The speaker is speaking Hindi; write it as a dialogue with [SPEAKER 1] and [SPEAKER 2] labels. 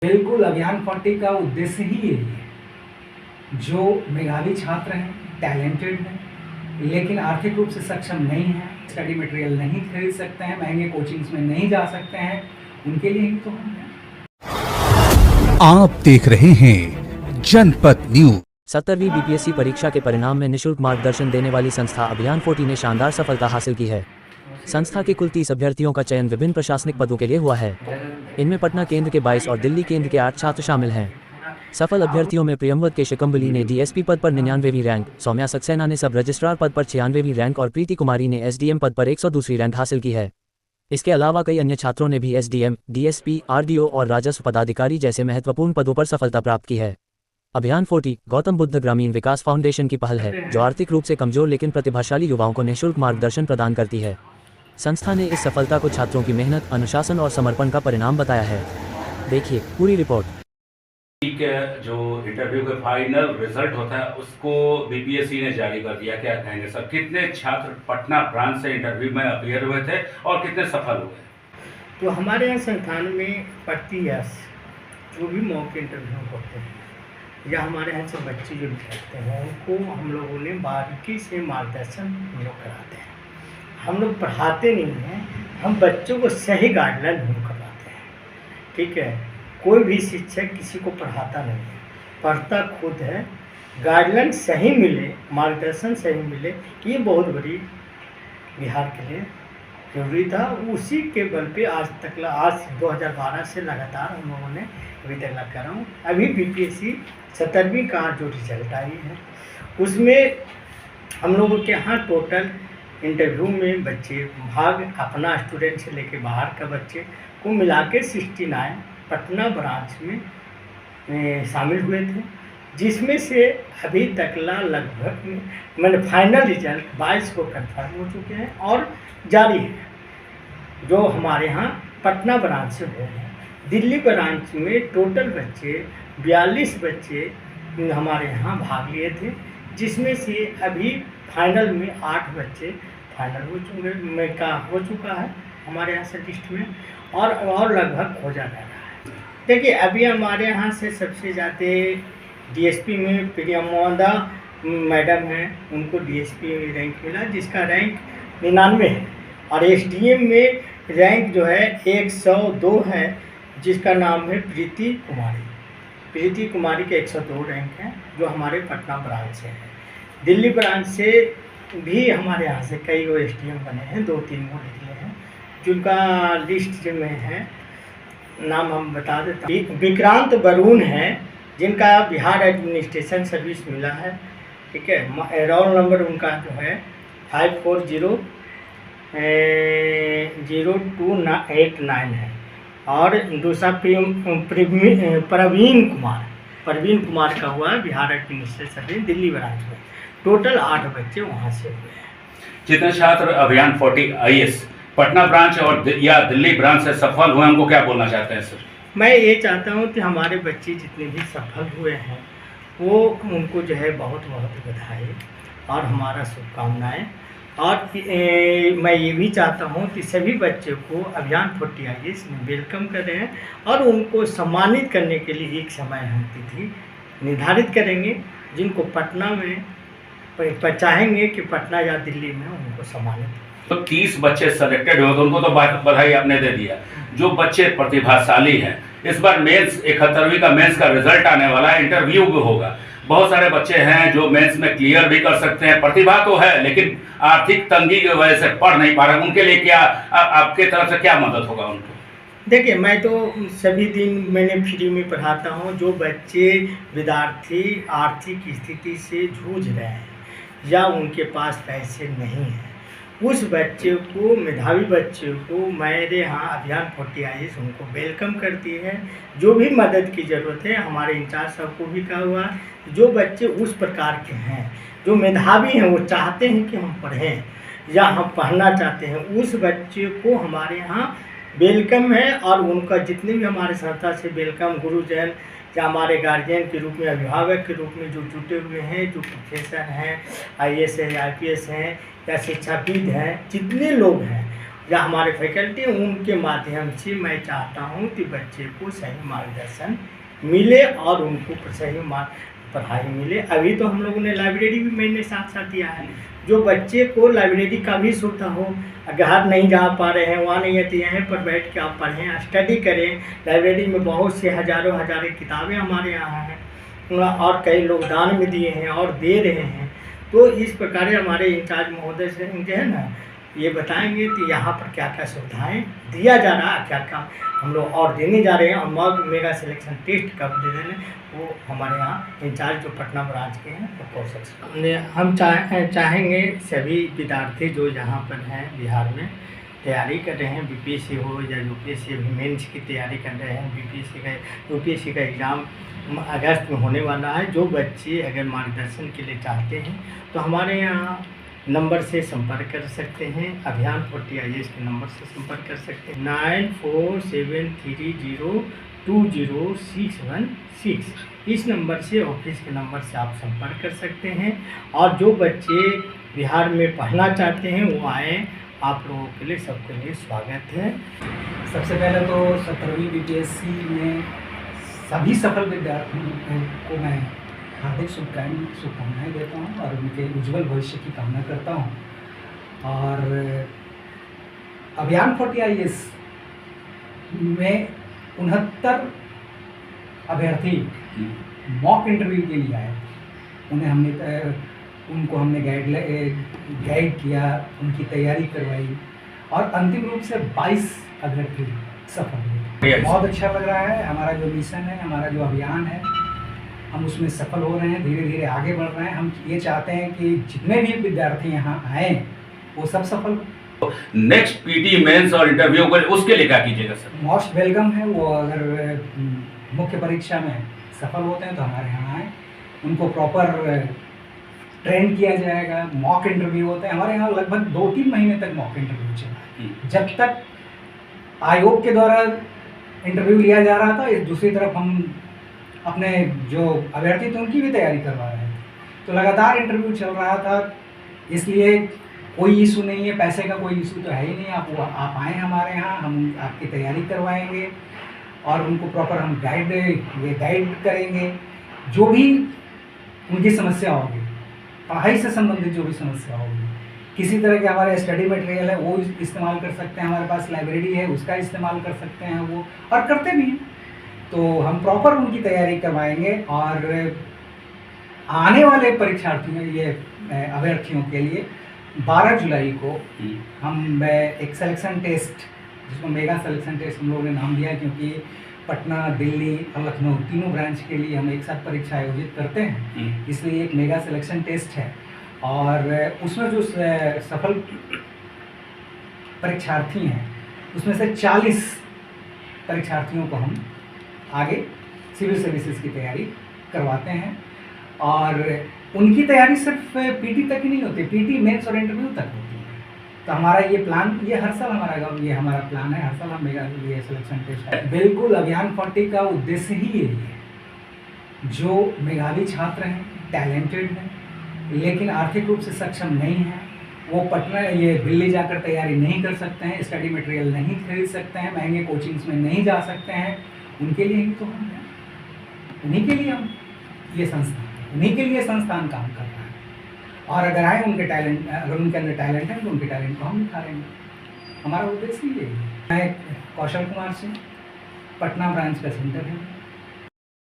[SPEAKER 1] बिल्कुल, अभियान 40 का उद्देश्य ही यही है। जो मेधावी छात्र हैं, टैलेंटेड हैं, लेकिन आर्थिक रूप से सक्षम नहीं हैं, स्टडी मटेरियल नहीं खरीद सकते हैं, महंगे कोचिंग्स में नहीं जा सकते हैं, उनके लिए ही तो हम हैं।
[SPEAKER 2] आप देख रहे हैं जनपद न्यूज।
[SPEAKER 3] 17वीं बीपीएससी परीक्षा के परिणाम में निशुल्क मार्गदर्शन देने वाली संस्था अभियान 40 ने शानदार सफलता हासिल की है। संस्था के कुल 30 अभ्यर्थियों का चयन विभिन्न प्रशासनिक पदों के लिए हुआ है। इनमें पटना केंद्र के 22 और दिल्ली केंद्र के 8 छात्र शामिल हैं। सफल अभ्यर्थियों में प्रियंवत के शिकम्बली ने डीएसपी पद पर 99वीं रैंक, सौम्या सक्सेना ने सब रजिस्ट्रार पद पर 96वीं रैंक और प्रीति कुमारी ने एसडीएम पद पर 102वीं रैंक हासिल की है। इसके अलावा कई अन्य छात्रों ने भी एसडीएम, डीएसपी, आरडीओ और राजस्व पदाधिकारी जैसे महत्वपूर्ण पदों पर सफलता प्राप्त की है। अभियान 40 गौतम बुद्ध ग्रामीण विकास फाउंडेशन की पहल है, जो आर्थिक रूप से कमजोर लेकिन प्रतिभाशाली युवाओं को निःशुल्क मार्गदर्शन प्रदान करती है। संस्था ने इस सफलता को छात्रों की मेहनत, अनुशासन और समर्पण का परिणाम बताया है। देखिए पूरी रिपोर्ट।
[SPEAKER 4] के जो इंटरव्यू का फाइनल रिजल्ट होता है उसको बीपीएससी ने जारी कर दिया, क्या कहेंगे सर? कितने छात्र पटना ब्रांच से इंटरव्यू में अपीयर हुए थे और कितने सफल हुए?
[SPEAKER 5] तो हमारे यहाँ संस्थान में प्रति वर्ष जो भी मॉक इंटरव्यू होते हैं या हमारे यहाँ से बच्चे जो निकलते हैं उनको हम लोगों ने बारीकी से मार्गदर्शन हम लोग कराते हैं। हम लोग पढ़ाते नहीं हैं, हम बच्चों को सही गाइडलाइन हम करवाते हैं। ठीक है, कोई भी शिक्षक किसी को पढ़ाता नहीं है, पढ़ता खुद है। गाइडलाइन सही मिले, मार्गदर्शन सही मिले, ये बहुत बड़ी बिहार के लिए जरूरी था। उसी के बल पे आज 2012 से लगातार हम लोगों ने अभी तक लग कर रहा हूँ। अभी बीपीएससी 17वीं का जो रिजल्ट आई है उसमें हम लोगों के यहाँ टोटल इंटरव्यू में बच्चे भाग अपना स्टूडेंट से लेके बाहर का बच्चे को मिला के 69 पटना ब्रांच में शामिल हुए थे, जिसमें से अभी तक लगभग मैंने फाइनल रिजल्ट 22 को कंफर्म हो चुके हैं और जारी है। जो हमारे यहाँ पटना ब्रांच से हुए हैं, दिल्ली ब्रांच में टोटल बच्चे 42 बच्चे हमारे यहाँ भाग लिए थे, जिसमें से अभी फाइनल में 8 बच्चे फाइनल हो चुका है हमारे यहाँ से लिस्ट में, और लगभग हो जाना है। देखिए अभी हमारे यहाँ से सबसे ज़्यादा डीएसपी में प्रियंवदा मैडम हैं, उनको डीएसपी रैंक मिला, जिसका रैंक 99 है, और एसडीएम में रैंक जो है 102 है, जिसका नाम है प्रीति कुमारी। प्रीति कुमारी के 102 रैंक हैं, जो हमारे पटना ब्रांच से हैं। दिल्ली ब्रांच से भी हमारे यहाँ से कई वो एसडीएम बने हैं, 2-3 वो निकले हैं, जिनका लिस्ट में है, नाम हम बता देता हूँ। विक्रांत बरून हैं, जिनका बिहार एडमिनिस्ट्रेशन सर्विस मिला है। ठीक है, रोल नंबर उनका जो है 540289 है, और दूसरा प्रवीण कुमार का हुआ है Bihar administration service Delhi branch में। टोटल 8 बच्चे वहाँ से हुए हैं।
[SPEAKER 4] जितने छात्र अभियान 40 आईएएस पटना ब्रांच और या दिल्ली ब्रांच से सफल हुए, हमको क्या बोलना चाहते हैं सर?
[SPEAKER 5] मैं ये चाहता हूँ कि हमारे बच्चे जितने भी सफल हुए हैं वो उनको जो है बहुत बहुत बधाई और हमारा शुभकामनाएं। और मैं ये भी चाहता हूँ कि सभी बच्चों को अभियान 40 आईएएस में वेलकम कर रहे हैं, और उनको सम्मानित करने के लिए एक समय हम तिथि निर्धारित करेंगे, जिनको पटना में चाहेंगे कि पटना या दिल्ली में उनको सम्मानित।
[SPEAKER 4] तो 30 बच्चे सेलेक्टेड हुए तो उनको तो बधाई आपने दे दिया। जो बच्चे प्रतिभाशाली हैं, इस बार मेंस 71वीं का मेंस का रिजल्ट आने वाला है, इंटरव्यू भी होगा। बहुत सारे बच्चे हैं जो मेंस में क्लियर भी कर सकते हैं, प्रतिभा तो है, लेकिन आर्थिक तंगी की वजह से पढ़ नहीं पा रहे। उनके लिए क्या आपके तरफ से क्या मदद होगा उनको?
[SPEAKER 5] देखिए मैं तो सभी दिन मैंने फ्री में पढ़ाता हूँ। जो बच्चे विद्यार्थी आर्थिक स्थिति से जूझ रहे हैं या उनके पास पैसे नहीं हैं, उस बच्चे को, मेधावी बच्चे को मेरे यहाँ अभियान 40 आईएएस उनको वेलकम करती है। जो भी मदद की ज़रूरत है हमारे इंचार्ज साहब को भी कहा हुआ है। जो बच्चे उस प्रकार के हैं, जो मेधावी हैं, वो चाहते हैं कि हम पढ़ें या हम पढ़ना चाहते हैं, उस बच्चे को हमारे यहाँ वेलकम है। और उनका जितने भी हमारे संस्था से वेलकम गुरुजन या हमारे गार्जियन के रूप में, अभिभावक के रूप में जो जुटे हुए हैं, जो प्रोफेसर हैं, आईएएस है, आईपीएस हैं या शिक्षाविद हैं, जितने लोग हैं या हमारे फैकल्टी, उनके माध्यम से मैं चाहता हूँ कि बच्चे को सही मार्गदर्शन मिले और उनको सही पढ़ाई मिले। अभी तो हम लोगों ने लाइब्रेरी भी मैंने साथ साथ दिया है, जो बच्चे को लाइब्रेरी का भी सुविधा हो, अगर नहीं जा पा रहे हैं, वहाँ नहीं है तो यहाँ पर बैठ के आप पढ़ें, स्टडी करें। लाइब्रेरी में बहुत से हज़ारों किताबें हमारे यहाँ हैं और कई लोग दान में दिए हैं और दे रहे हैं। तो इस प्रकार हमारे इंचार्ज महोदय से जो है ना, ये बताएंगे कि यहाँ पर क्या क्या सुविधाएं दिया जा रहा है, क्या क्या हम लोग और देने जा रहे हैं, और मॉक मेगा सिलेक्शन टेस्ट कब दे रहे हैं, वो हमारे यहाँ इंचार्ज जो पटना ब्रांच के हैं वो कोर्सेस हम चाहेंगे सभी विद्यार्थी जो यहाँ पर हैं बिहार में तैयारी कर रहे हैं, बीपीएससी हो या यूपीएससी, अभी मेंस की तैयारी कर रहे हैं, यूपीएससी का एग्ज़ाम अगस्त में होने वाला है। जो बच्चे अगर मार्गदर्शन के लिए चाहते हैं तो हमारे यहाँ नंबर से संपर्क कर सकते हैं, अभियान 40 के नंबर से संपर्क कर सकते हैं, 9473020616। इस नंबर से, ऑफिस के नंबर से आप संपर्क कर सकते हैं। और जो बच्चे बिहार में पढ़ना चाहते हैं वो आएँ, आप लोगों के लिए सबके लिए स्वागत है।
[SPEAKER 1] सबसे पहले तो 17वीं बीपीएससी में सभी सफल विद्यार्थियों को मैं हार्दिक शुभकामनाएं देता हूं और उनके उज्जवल भविष्य की कामना करता हूं। और अभियान 40 में 69 अभ्यर्थी मॉक इंटरव्यू के लिए आए। उनको हमने गाइड किया, उनकी तैयारी करवाई और अंतिम रूप से 22 अभ्यर्थी सफल हुए। बहुत अच्छा लग रहा है। हमारा जो मिशन है, हमारा जो अभियान है, हम उसमें सफल हो रहे हैं, धीरे धीरे आगे बढ़ रहे हैं। हम ये चाहते हैं कि जितने भी विद्यार्थी यहाँ आए वो सब सफल।
[SPEAKER 4] नेक्स्ट पीटी मेंस और इंटरव्यू उसके लिए क्या कीजिएगा सर?
[SPEAKER 1] मोस्ट वेलकम है वो। अगर मुख्य परीक्षा में सफल होते हैं तो हमारे यहाँ आए, उनको प्रॉपर ट्रेन किया जाएगा। मॉक इंटरव्यू होते हैं हमारे यहाँ, लगभग 2-3 महीने तक मॉक इंटरव्यू चला। जब तक आयोग के द्वारा इंटरव्यू लिया जा रहा था, इस दूसरी तरफ हम अपने जो अभ्यर्थी थे उनकी भी तैयारी करवा रहे थे। तो लगातार इंटरव्यू चल रहा था, इसलिए कोई इशू नहीं है, पैसे का कोई इशू तो है ही नहीं। आप आएँ हमारे यहाँ, हम आपकी तैयारी करवाएंगे और उनको प्रॉपर हम गाइड करेंगे। जो भी उनकी समस्या होगी, पढ़ाई से संबंधित जो भी समस्या होगी, किसी तरह के हमारे स्टडी मटेरियल है वो इस्तेमाल कर सकते हैं, हमारे पास लाइब्रेरी है उसका इस्तेमाल कर सकते हैं वो, और करते भी हैं। तो हम प्रॉपर उनकी तैयारी करवाएंगे और आने वाले परीक्षार्थियों, ये अभ्यर्थियों के लिए 12 जुलाई को हम एक सिलेक्शन टेस्ट, जिसको मेगा सिलेक्शन टेस्ट हम लोगों ने नाम दिया, क्योंकि पटना, दिल्ली और लखनऊ तीनों ब्रांच के लिए हम एक साथ परीक्षा आयोजित करते हैं, इसलिए एक मेगा सिलेक्शन टेस्ट है। और उसमें जो सफल परीक्षार्थी हैं उसमें से 40 परीक्षार्थियों को हम आगे सिविल सर्विसेज की तैयारी करवाते हैं। और उनकी तैयारी सिर्फ पीटी तक ही नहीं होती, पीटी मेंस और इंटरव्यू तक होती है। तो हमारा ये प्लान, ये हर साल हमारा प्लान है, हर साल हम ये सिलेक्शन टेस्ट है। बिल्कुल, अभियान 40 का उद्देश्य ही यही है। जो मेधावी छात्र हैं, टैलेंटेड हैं, लेकिन आर्थिक रूप से सक्षम नहीं हैं, वो पटना दिल्ली जाकर तैयारी नहीं कर सकते हैं, स्टडी मटेरियल नहीं खरीद सकते हैं, महंगे कोचिंग्स में नहीं जा सकते हैं, उनके लिए ही तो हम हैं। उन्हीं के लिए हम ये संस्थान, उन्हीं के लिए संस्थान काम कर रहा है। और अगर आए उनके टैलेंट, अगर उनके अंदर टैलेंट है तो उनके टैलेंट को हम निखारेंगे। हमारा उद्देश्य ये है। मैं कौशल कुमार सिंह, पटना ब्रांच का सेंटर है।